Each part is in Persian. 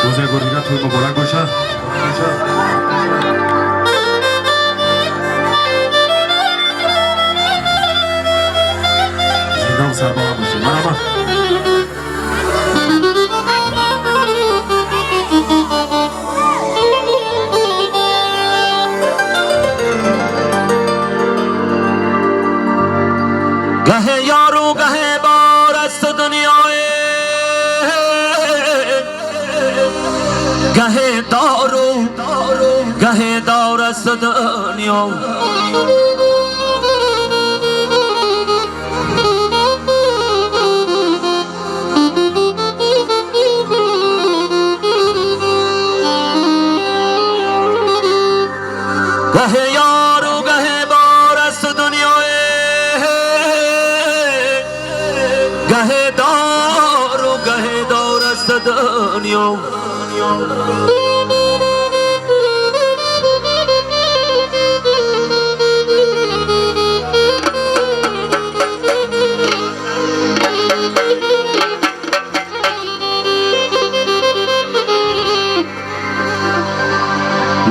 روزه توی مبارک باشه. زندان سربا هم باشه. مرحبا. گه یارو گه بار است دنیای گه دارو گه دار است دنیا گه یارو گه بار است دنیای گه دار است دنیا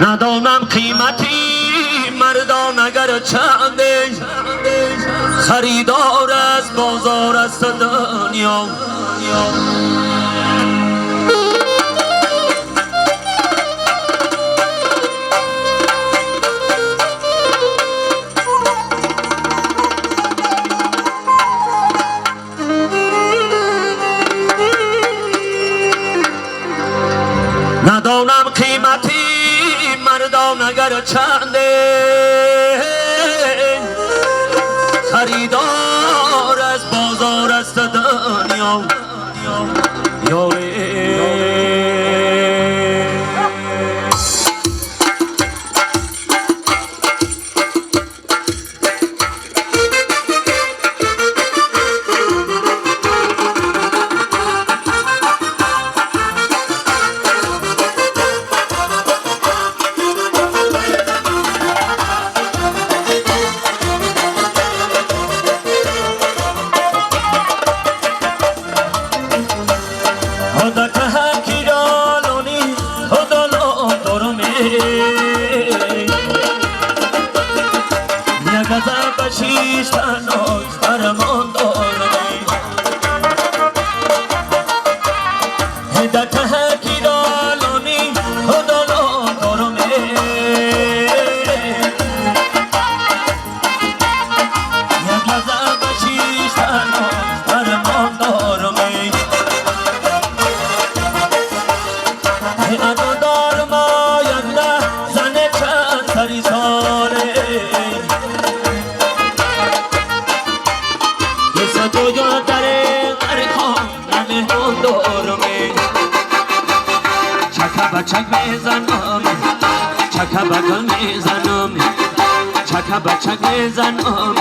ندانم قیمتی مردان اگر چنده خریدار از بازار است دنیا ندانم قیمتی مردان اگر چنده خریدار از بازار است دنیا چک میزنم چک بگل میزنم چک بچک میزنم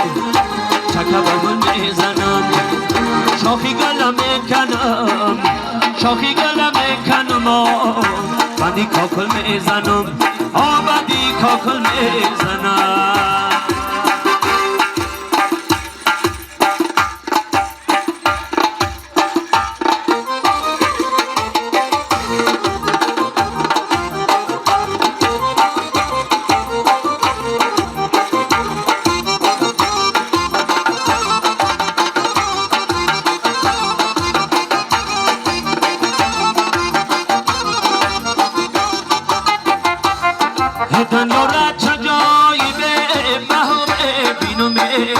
چک بگل میزنم شاخی گلم میکنم شاخی گلم میکنم بندی کاکل میزنم بندی کاکل میزنم دنیا را چجایی به بهامه بینومه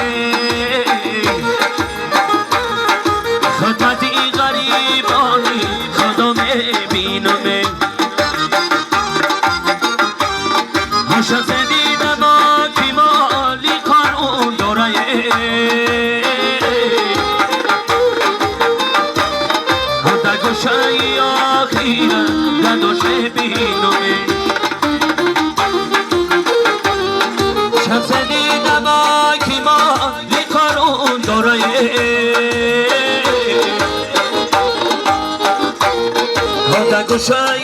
خدمتی غریبانی خدامه بینومه هاشا زدیده ما کی مالی قانون دوره خدا گوشایی آخیره گدوشه بینومه گوشای